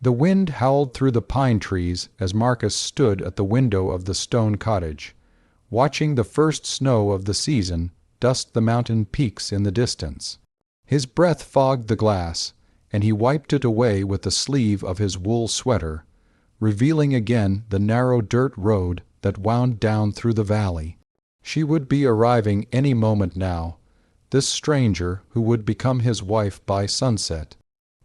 The wind howled through the pine trees as Marcus stood at the window of the stone cottage, watching the first snow of the season dust the mountain peaks in the distance. His breath fogged the glass, and he wiped it away with the sleeve of his wool sweater, revealing again the narrow dirt road that wound down through the valley. She would be arriving any moment now, this stranger who would become his wife by sunset.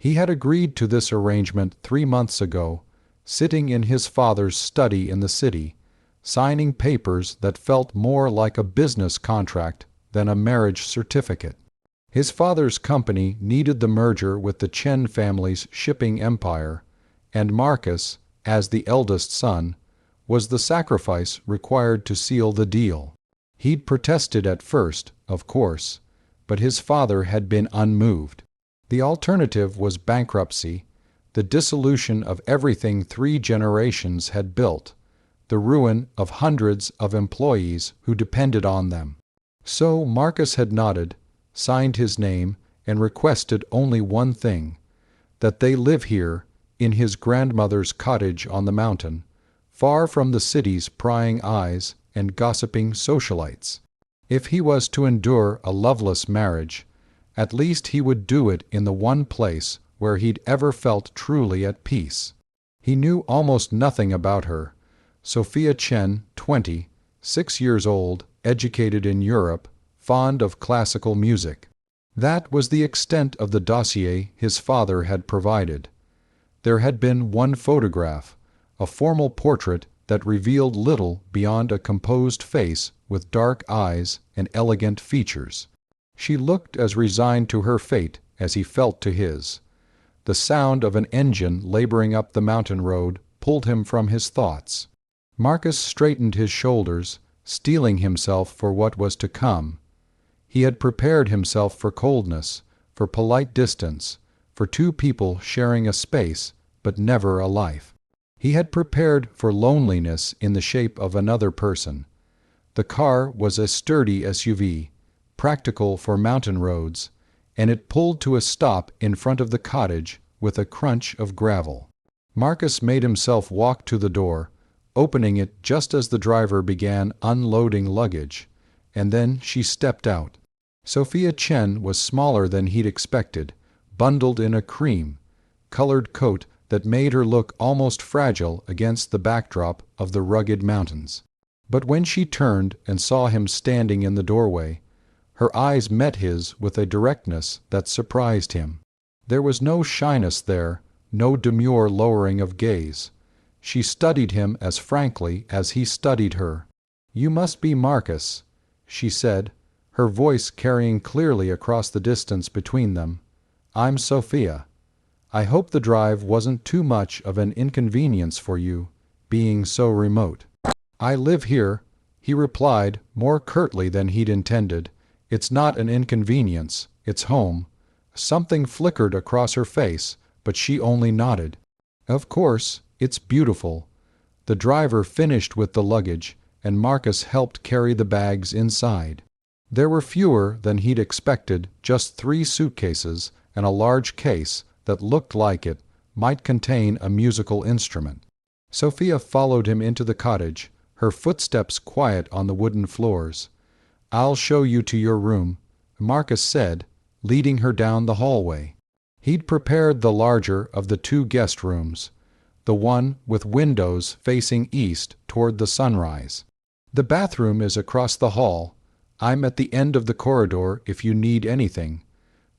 He had agreed to this arrangement 3 months ago, sitting in his father's study in the city, signing papers that felt more like a business contract than a marriage certificate. His father's company needed the merger with the Chen family's shipping empire, and Marcus, as the eldest son, was the sacrifice required to seal the deal. He'd protested at first, of course, but his father had been unmoved. The alternative was bankruptcy, the dissolution of everything 3 generations had built, the ruin of hundreds of employees who depended on them. So Marcus had nodded, signed his name, and requested only one thing: that they live here, in his grandmother's cottage on the mountain, far from the city's prying eyes and gossiping socialites. If he was to endure a loveless marriage, at least he would do it in the one place where he'd ever felt truly at peace. He knew almost nothing about her. Sophia Chen, 20, 6 years old, educated in Europe, fond of classical music. That was the extent of the dossier his father had provided. There had been one photograph, a formal portrait that revealed little beyond a composed face with dark eyes and elegant features. She looked as resigned to her fate as he felt to his. The sound of an engine laboring up the mountain road pulled him from his thoughts. Marcus straightened his shoulders, steeling himself for what was to come. He had prepared himself for coldness, for polite distance, for 2 people sharing a space, but never a life. He had prepared for loneliness in the shape of another person. The car was a sturdy SUV, practical for mountain roads, and it pulled to a stop in front of the cottage with a crunch of gravel. Marcus made himself walk to the door, opening it just as the driver began unloading luggage, and then she stepped out. Sophia Chen was smaller than he'd expected, bundled in a cream-colored coat that made her look almost fragile against the backdrop of the rugged mountains. But when she turned and saw him standing in the doorway, her eyes met his with a directness that surprised him. There was no shyness there, no demure lowering of gaze. She studied him as frankly as he studied her. "You must be Marcus," she said, her voice carrying clearly across the distance between them. "I'm Sophia. I hope the drive wasn't too much of an inconvenience for you, being so remote." "I live here," he replied more curtly than he'd intended. "It's not an inconvenience, it's home." Something flickered across her face, but she only nodded. "Of course, it's beautiful." The driver finished with the luggage, and Marcus helped carry the bags inside. There were fewer than he'd expected, just 3 suitcases and a large case that looked like it might contain a musical instrument. Sophia followed him into the cottage, her footsteps quiet on the wooden floors. "I'll show you to your room," Marcus said, leading her down the hallway. He'd prepared the larger of the 2 guest rooms, the one with windows facing east toward the sunrise. "The bathroom is across the hall. I'm at the end of the corridor if you need anything."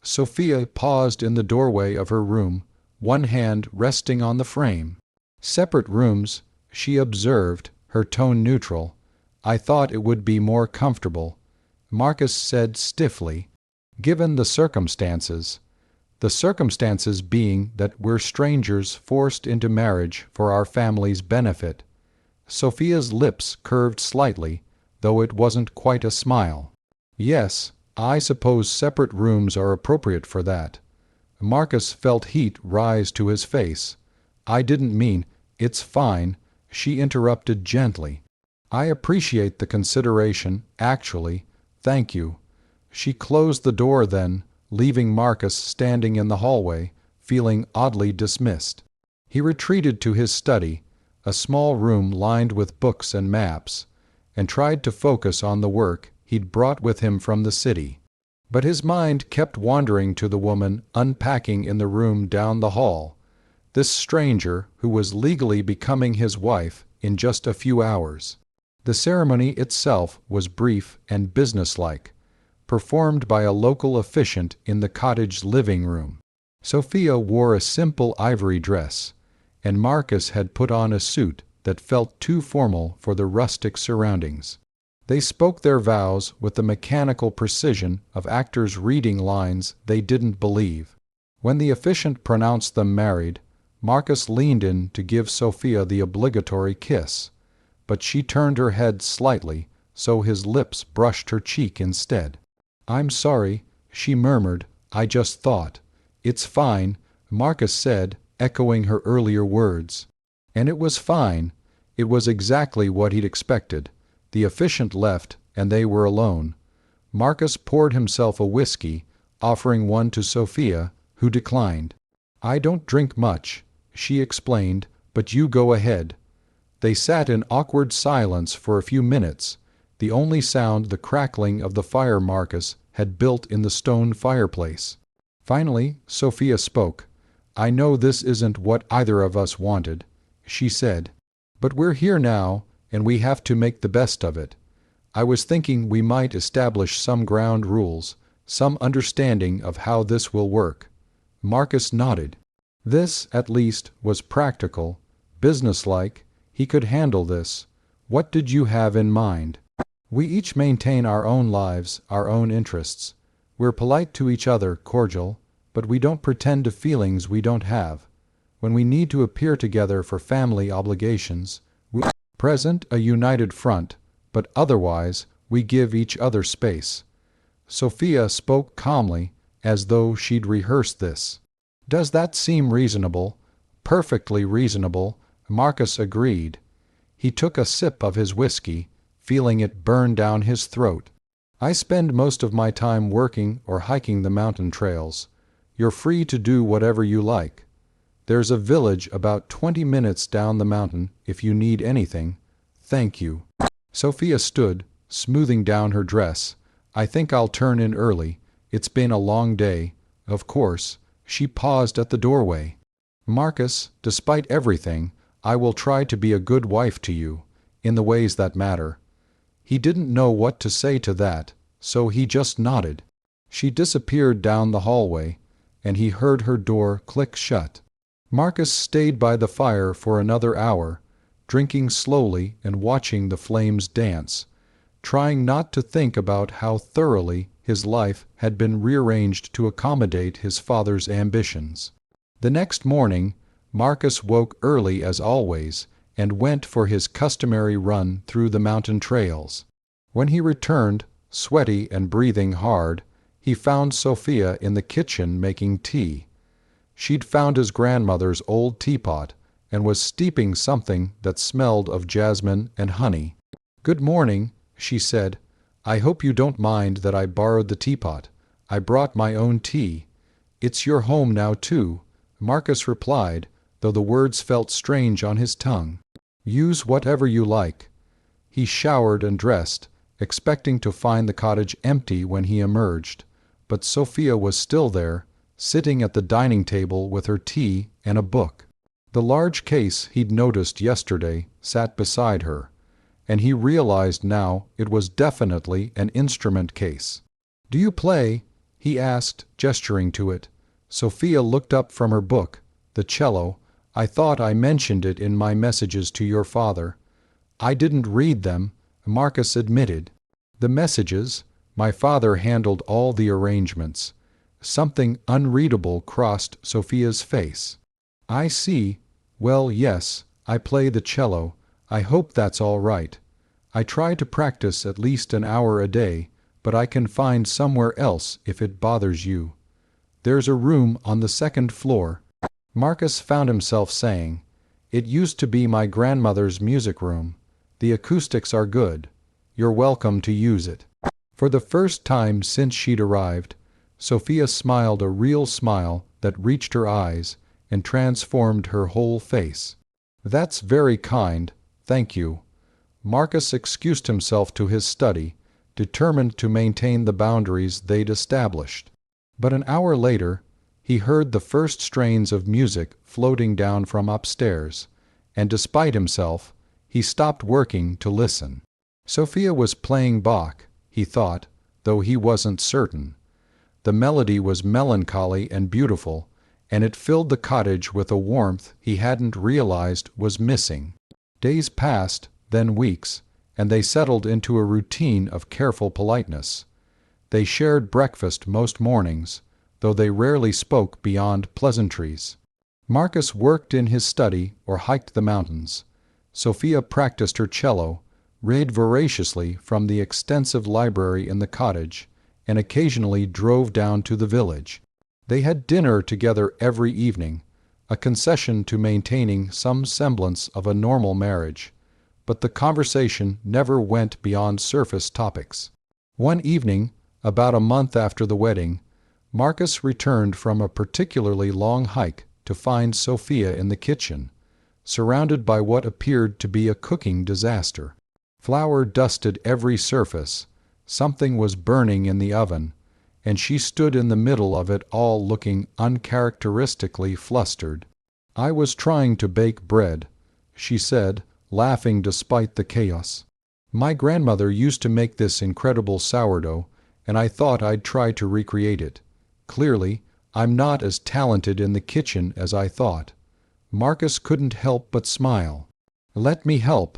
Sophia paused in the doorway of her room, one hand resting on the frame. "Separate rooms," she observed, her tone neutral. "I thought it would be more comfortable," Marcus said stiffly, "given the circumstances." The circumstances being that we're strangers forced into marriage for our family's benefit. Sophia's lips curved slightly, though it wasn't quite a smile. "Yes, I suppose separate rooms are appropriate for that." Marcus felt heat rise to his face. "I didn't mean—" "It's fine," she interrupted gently. "I appreciate the consideration, actually. Thank you." She closed the door then, leaving Marcus standing in the hallway, feeling oddly dismissed. He retreated to his study, a small room lined with books and maps, and tried to focus on the work he'd brought with him from the city. But his mind kept wandering to the woman unpacking in the room down the hall, this stranger who was legally becoming his wife in just a few hours. The ceremony itself was brief and businesslike, performed by a local officiant in the cottage living room. Sophia wore a simple ivory dress, and Marcus had put on a suit that felt too formal for the rustic surroundings. They spoke their vows with the mechanical precision of actors reading lines they didn't believe. When the officiant pronounced them married, Marcus leaned in to give Sophia the obligatory kiss, but she turned her head slightly, so his lips brushed her cheek instead. "I'm sorry," she murmured. "I just thought." "It's fine," Marcus said, echoing her earlier words. And it was fine. It was exactly what he'd expected. The officiant left, and they were alone. Marcus poured himself a whiskey, offering one to Sophia, who declined. "I don't drink much," she explained, "but you go ahead." They sat in awkward silence for a few minutes, the only sound the crackling of the fire Marcus had built in the stone fireplace. Finally, Sophia spoke. "I know this isn't what either of us wanted," she said, "but we're here now, and we have to make the best of it. I was thinking we might establish some ground rules, some understanding of how this will work." Marcus nodded. This, at least, was practical, businesslike. He could handle this. "What did you have in mind?" "We each maintain our own lives, our own interests. We're polite to each other, cordial, but we don't pretend to feelings we don't have. When we need to appear together for family obligations, we present a united front, but otherwise we give each other space." Sophia spoke calmly, as though she'd rehearsed this. "Does that seem reasonable?" "Perfectly reasonable," Marcus agreed. He took a sip of his whiskey, feeling it burn down his throat. "I spend most of my time working or hiking the mountain trails. You're free to do whatever you like. There's a village about 20 minutes down the mountain if you need anything." "Thank you." Sophia stood, smoothing down her dress. "I think I'll turn in early. It's been a long day. Of course." She paused at the doorway. "Marcus, despite everything, I will try to be a good wife to you, in the ways that matter." He didn't know what to say to that, so he just nodded. She disappeared down the hallway, and he heard her door click shut. Marcus stayed by the fire for another hour, drinking slowly and watching the flames dance, trying not to think about how thoroughly his life had been rearranged to accommodate his father's ambitions. The next morning, Marcus woke early as always and went for his customary run through the mountain trails. When he returned, sweaty and breathing hard, he found Sophia in the kitchen making tea. She'd found his grandmother's old teapot and was steeping something that smelled of jasmine and honey. "Good morning," she said. "I hope you don't mind that I borrowed the teapot. I brought my own tea." "It's your home now, too," Marcus replied, though the words felt strange on his tongue. "Use whatever you like." He showered and dressed, expecting to find the cottage empty when he emerged, but Sophia was still there, sitting at the dining table with her tea and a book. The large case he'd noticed yesterday sat beside her, and he realized now it was definitely an instrument case. "Do you play?" he asked, gesturing to it. Sophia looked up from her book. "The cello. I thought I mentioned it in my messages to your father." "I didn't read them," Marcus admitted. "The messages? My father handled all the arrangements." Something unreadable crossed Sophia's face. "I see. Well, yes, I play the cello. I hope that's all right. I try to practice at least an hour a day, but I can find somewhere else if it bothers you. There's a room on the second floor." Marcus found himself saying, "It used to be my grandmother's music room. The acoustics are good. You're welcome to use it." For the first time since she'd arrived, Sophia smiled a real smile that reached her eyes, and transformed her whole face. "That's very kind, thank you." Marcus excused himself to his study, determined to maintain the boundaries they'd established. But an hour later, he heard the first strains of music floating down from upstairs, and despite himself, he stopped working to listen. Sophia was playing Bach, he thought, though he wasn't certain. The melody was melancholy and beautiful, and it filled the cottage with a warmth he hadn't realized was missing. Days passed, then weeks, and they settled into a routine of careful politeness. They shared breakfast most mornings, though they rarely spoke beyond pleasantries. Marcus worked in his study or hiked the mountains. Sophia practiced her cello, read voraciously from the extensive library in the cottage, and occasionally drove down to the village. They had dinner together every evening, a concession to maintaining some semblance of a normal marriage, but the conversation never went beyond surface topics. One evening, about a month after the wedding, Marcus returned from a particularly long hike to find Sophia in the kitchen, surrounded by what appeared to be a cooking disaster. Flour dusted every surface, something was burning in the oven, and she stood in the middle of it all looking uncharacteristically flustered. "I was trying to bake bread," she said, laughing despite the chaos. "My grandmother used to make this incredible sourdough, and I thought I'd try to recreate it. Clearly, I'm not as talented in the kitchen as I thought." Marcus couldn't help but smile. "Let me help."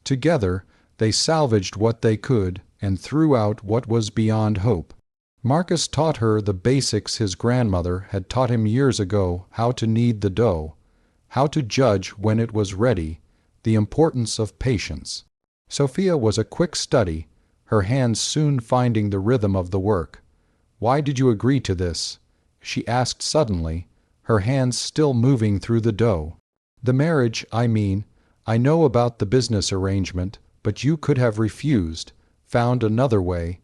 Together, they salvaged what they could and threw out what was beyond hope. Marcus taught her the basics his grandmother had taught him years ago: how to knead the dough, how to judge when it was ready, the importance of patience. Sophia was a quick study, her hands soon finding the rhythm of the work. "Why did you agree to this?" she asked suddenly, her hands still moving through the dough. "The marriage, I mean. I know about the business arrangement, but you could have refused, found another way."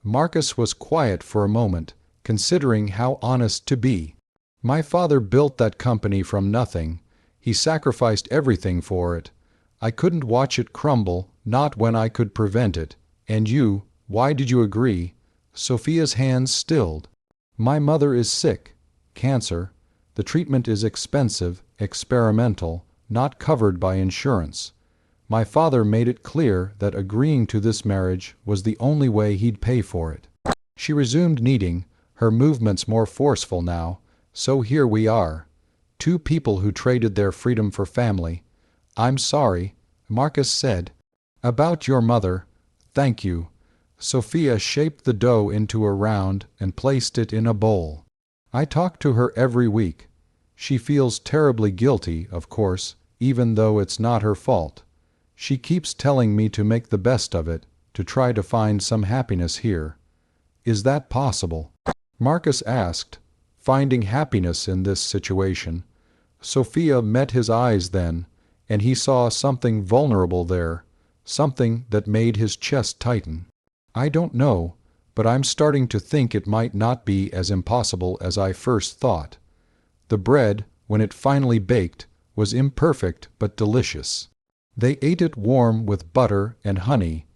Marcus was quiet for a moment, considering how honest to be. "My father built that company from nothing. He sacrificed everything for it. I couldn't watch it crumble, not when I could prevent it. And you, why did you agree?" Sophia's hands stilled. "My mother is sick. Cancer. The treatment is expensive, experimental, not covered by insurance. My father made it clear that agreeing to this marriage was the only way he'd pay for it." She resumed kneading, her movements more forceful now. "So here we are. Two people who traded their freedom for family. I'm sorry," Marcus said. "About your mother, thank you." Sophia shaped the dough into a round and placed it in a bowl. "I talk to her every week. She feels terribly guilty, of course, even though it's not her fault. She keeps telling me to make the best of it, to try to find some happiness here." "Is that possible?" Marcus asked, finding happiness in this situation. Sophia met his eyes then, and he saw something vulnerable there, something that made his chest tighten. "I don't know, but I'm starting to think it might not be as impossible as I first thought." The bread, when it finally baked, was imperfect but delicious. They ate it warm with butter and honey,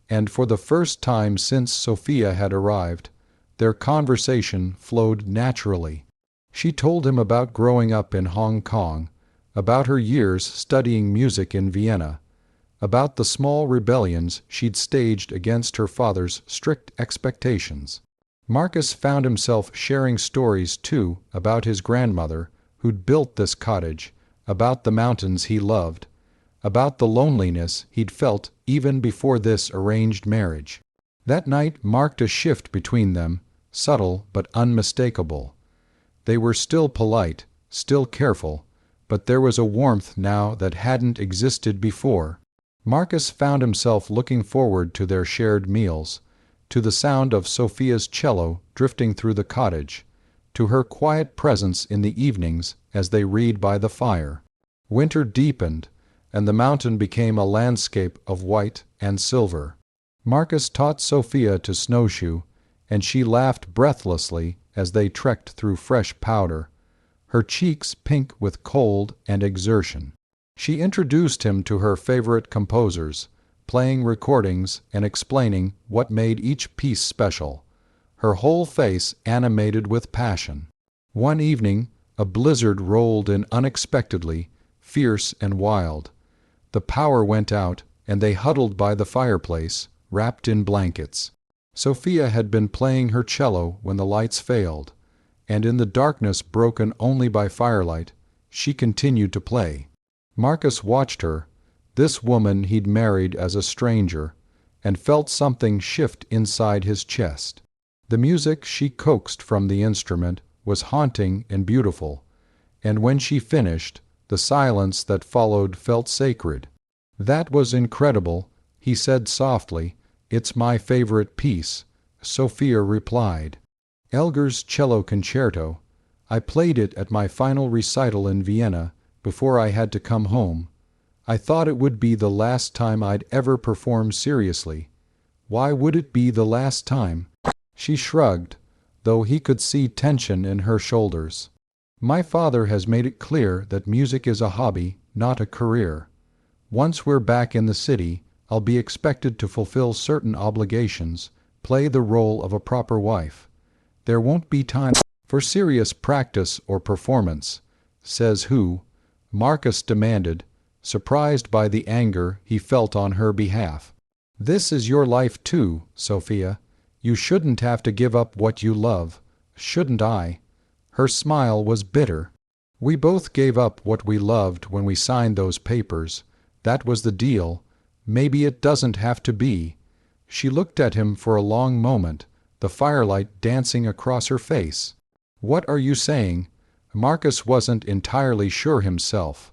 and for the first time since Sophia had arrived, their conversation flowed naturally. She told him about growing up in Hong Kong, about her years studying music in Vienna, about the small rebellions she'd staged against her father's strict expectations. Marcus found himself sharing stories, too, about his grandmother, who'd built this cottage, about the mountains he loved, about the loneliness he'd felt even before this arranged marriage. That night marked a shift between them, subtle but unmistakable. They were still polite, still careful, but there was a warmth now that hadn't existed before. Marcus found himself looking forward to their shared meals, to the sound of Sophia's cello drifting through the cottage, to her quiet presence in the evenings as they read by the fire. Winter deepened, and the mountain became a landscape of white and silver. Marcus taught Sophia to snowshoe, and she laughed breathlessly as they trekked through fresh powder. her cheeks pink with cold and exertion. She introduced him to her favorite composers, playing recordings and explaining what made each piece special, her whole face animated with passion. One evening, a blizzard rolled in unexpectedly, fierce and wild. The power went out, and they huddled by the fireplace, wrapped in blankets. Sophia had been playing her cello when the lights failed, and in the darkness broken only by firelight, she continued to play. Marcus watched her, this woman he'd married as a stranger, and felt something shift inside his chest. The music she coaxed from the instrument was haunting and beautiful, and when she finished, the silence that followed felt sacred. "That was incredible," he said softly. "It's my favorite piece," Sophia replied. "Elgar's cello concerto. I played it at my final recital in Vienna before I had to come home. I thought it would be the last time I'd ever perform seriously." "Why would it be the last time?" She shrugged, though he could see tension in her shoulders. "My father has made it clear that music is a hobby, not a career. Once we're back in the city, I'll be expected to fulfill certain obligations, play the role of a proper wife. There won't be time for serious practice or performance." "Says who?" Marcus demanded, surprised by the anger he felt on her behalf. "This is your life too, Sophia. You shouldn't have to give up what you love, shouldn't I?" Her smile was bitter. "We both gave up what we loved when we signed those papers. That was the deal. Maybe it doesn't have to be." She looked at him for a long moment, the firelight dancing across her face. "What are you saying?" Marcus wasn't entirely sure himself.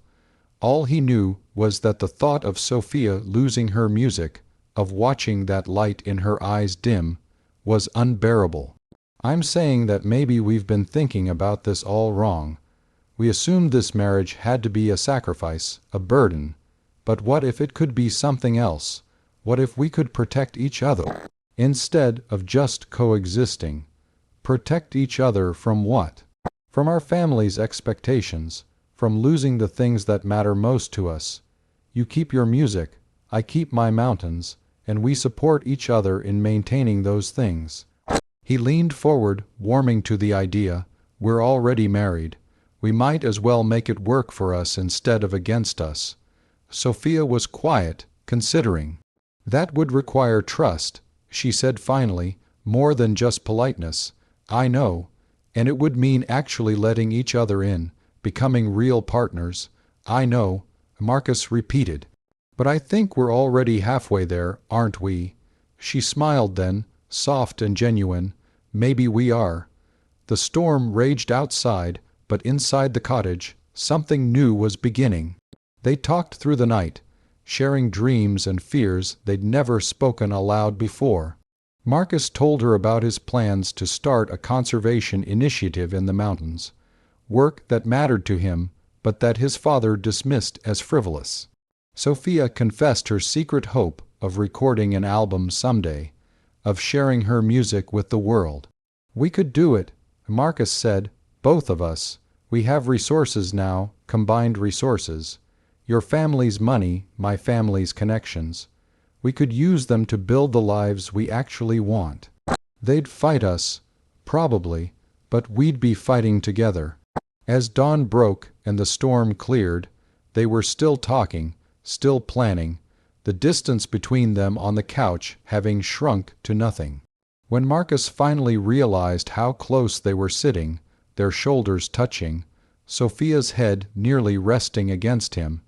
All he knew was that the thought of Sophia losing her music, of watching that light in her eyes dim, was unbearable. "I'm saying that maybe we've been thinking about this all wrong. We assumed this marriage had to be a sacrifice, a burden. But what if it could be something else? What if we could protect each other, instead of just coexisting?" Protect each other from what? From our family's expectations, from losing the things that matter most to us. You keep your music, I keep my mountains, and we support each other in maintaining those things. He leaned forward, warming to the idea. "We're already married. We might as well make it work for us instead of against us." Sophia was quiet, considering. "That would require trust," she said finally, "more than just politeness." "I know. And it would mean actually letting each other in, becoming real partners." "I know," Marcus repeated. "But I think we're already halfway there, aren't we?" She smiled then, soft and genuine. "Maybe we are." The storm raged outside, but inside the cottage, something new was beginning. They talked through the night, sharing dreams and fears they'd never spoken aloud before. Marcus told her about his plans to start a conservation initiative in the mountains, work that mattered to him but that his father dismissed as frivolous. Sophia confessed her secret hope of recording an album someday, of sharing her music with the world. "We could do it," Marcus said, "both of us. We have resources now, combined resources. Your family's money, my family's connections. We could use them to build the lives we actually want. They'd fight us, probably, but we'd be fighting together." As dawn broke and the storm cleared, they were still talking, still planning, the distance between them on the couch having shrunk to nothing. When Marcus finally realized how close they were sitting, their shoulders touching, Sophia's head nearly resting against him,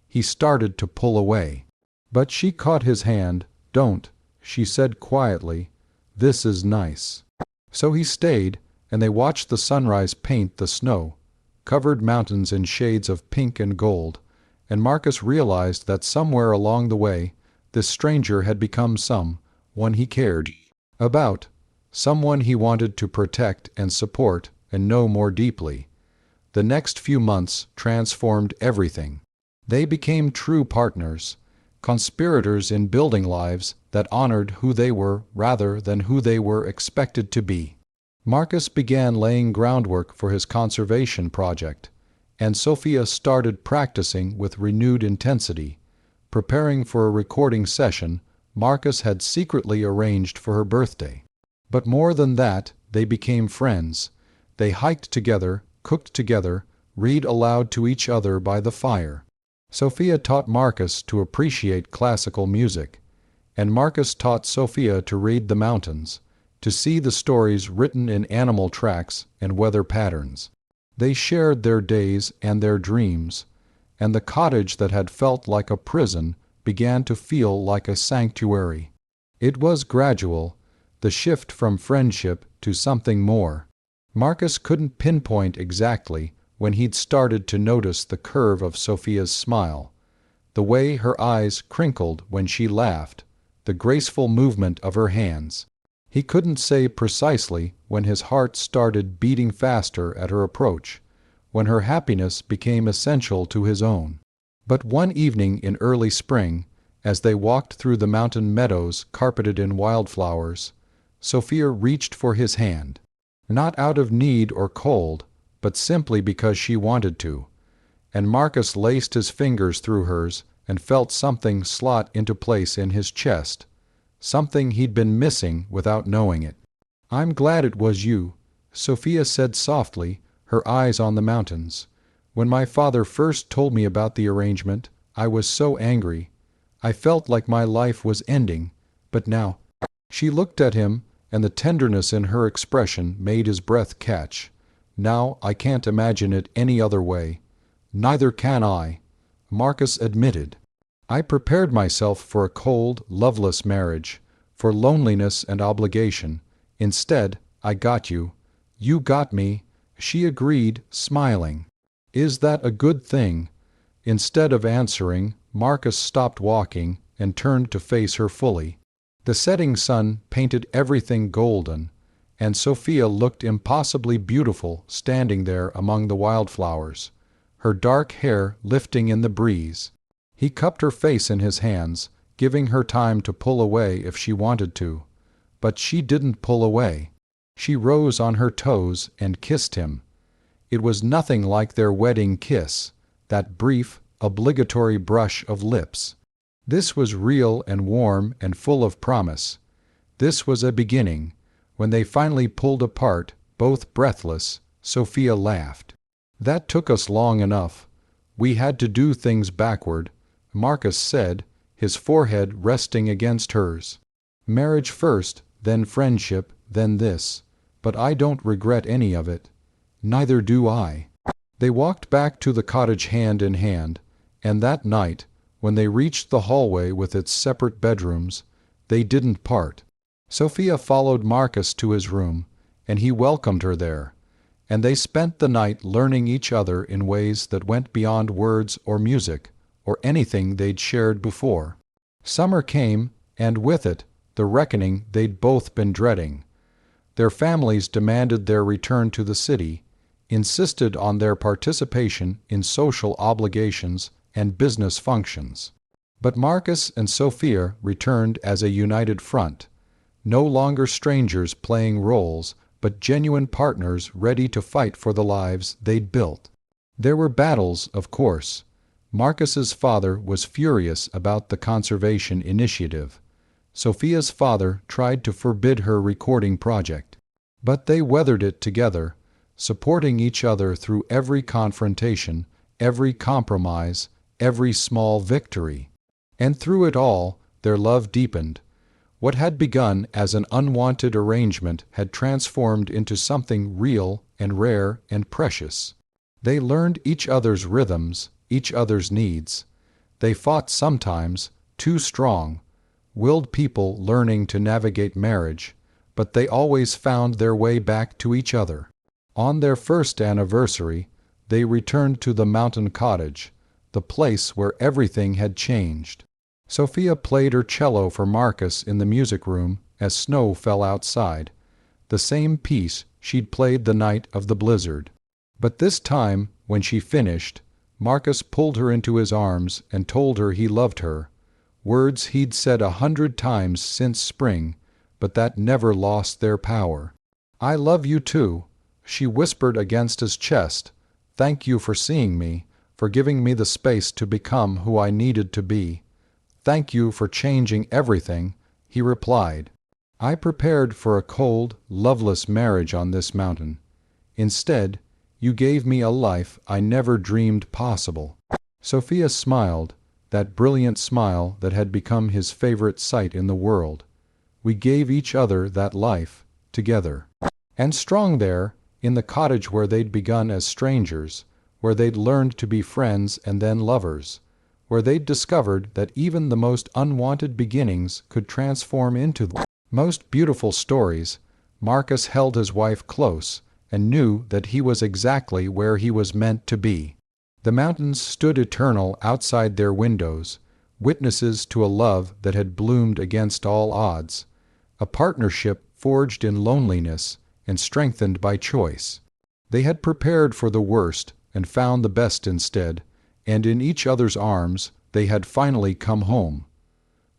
he started to pull away. But she caught his hand. "Don't," she said quietly. "This is nice." So he stayed, and they watched the sunrise paint the snow-covered mountains in shades of pink and gold, and Marcus realized that somewhere along the way this stranger had become someone he cared about, someone he wanted to protect and support and know more deeply. The next few months transformed everything. They became true partners, conspirators in building lives that honored who they were rather than who they were expected to be. Marcus began laying groundwork for his conservation project, and Sophia started practicing with renewed intensity, preparing for a recording session Marcus had secretly arranged for her birthday. But more than that, they became friends. They hiked together, cooked together, read aloud to each other by the fire. Sophia taught Marcus to appreciate classical music, and Marcus taught Sophia to read the mountains, to see the stories written in animal tracks and weather patterns. They shared their days and their dreams, and the cottage that had felt like a prison began to feel like a sanctuary. It was gradual, the shift from friendship to something more. Marcus couldn't pinpoint exactly when he'd started to notice the curve of Sophia's smile, the way her eyes crinkled when she laughed, the graceful movement of her hands. He couldn't say precisely when his heart started beating faster at her approach, when her happiness became essential to his own. But one evening in early spring, as they walked through the mountain meadows carpeted in wildflowers, Sophia reached for his hand, not out of need or cold, but simply because she wanted to, and Marcus laced his fingers through hers and felt something slot into place in his chest, something he'd been missing without knowing it. "I'm glad it was you," Sophia said softly, her eyes on the mountains. "When my father first told me about the arrangement, I was so angry. I felt like my life was ending, but now—" She looked at him, and the tenderness in her expression made his breath catch. "Now I can't imagine it any other way." "Neither can I," Marcus admitted. "I prepared myself for a cold, loveless marriage, for loneliness and obligation. Instead, I got you. You got me," she agreed, smiling. "Is that a good thing?" Instead of answering, Marcus stopped walking and turned to face her fully. The setting sun painted everything golden, and Sophia looked impossibly beautiful standing there among the wildflowers, her dark hair lifting in the breeze. He cupped her face in his hands, giving her time to pull away if she wanted to. But she didn't pull away. She rose on her toes and kissed him. It was nothing like their wedding kiss, that brief, obligatory brush of lips. This was real and warm and full of promise. This was a beginning. When they finally pulled apart, both breathless, Sophia laughed. "That took us long enough. We had to do things backward," Marcus said, his forehead resting against hers. "Marriage first, then friendship, then this. But I don't regret any of it." "Neither do I." They walked back to the cottage hand in hand, and that night, when they reached the hallway with its separate bedrooms, they didn't part. Sophia followed Marcus to his room, and he welcomed her there, and they spent the night learning each other in ways that went beyond words or music, or anything they'd shared before. Summer came, and with it, the reckoning they'd both been dreading. Their families demanded their return to the city, insisted on their participation in social obligations and business functions. But Marcus and Sophia returned as a united front, no longer strangers playing roles, but genuine partners ready to fight for the lives they'd built. There were battles, of course. Marcus's father was furious about the conservation initiative. Sophia's father tried to forbid her recording project. But they weathered it together, supporting each other through every confrontation, every compromise, every small victory. And through it all, their love deepened. What had begun as an unwanted arrangement had transformed into something real and rare and precious. They learned each other's rhythms, each other's needs. They fought sometimes, too strong, willed people learning to navigate marriage, but they always found their way back to each other. On their first anniversary, they returned to the mountain cottage, the place where everything had changed. Sophia played her cello for Marcus in the music room as snow fell outside, the same piece she'd played the night of the blizzard. But this time, when she finished, Marcus pulled her into his arms and told her he loved her, words he'd said 100 times since spring, but that never lost their power. "I love you too," she whispered against his chest. "Thank you for seeing me, for giving me the space to become who I needed to be." "Thank you for changing everything," he replied. "I prepared for a cold, loveless marriage on this mountain. Instead, you gave me a life I never dreamed possible." Sophia smiled, that brilliant smile that had become his favorite sight in the world. We gave each other that life, together. And strong there, in the cottage where they'd begun as strangers, where they'd learned to be friends and then lovers, where they'd discovered that even the most unwanted beginnings could transform into the most beautiful stories, Marcus held his wife close and knew that he was exactly where he was meant to be. The mountains stood eternal outside their windows, witnesses to a love that had bloomed against all odds, a partnership forged in loneliness and strengthened by choice. They had prepared for the worst and found the best instead, and in each other's arms they had finally come home.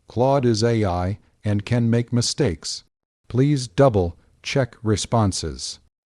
Claude is AI and can make mistakes. Please double check responses.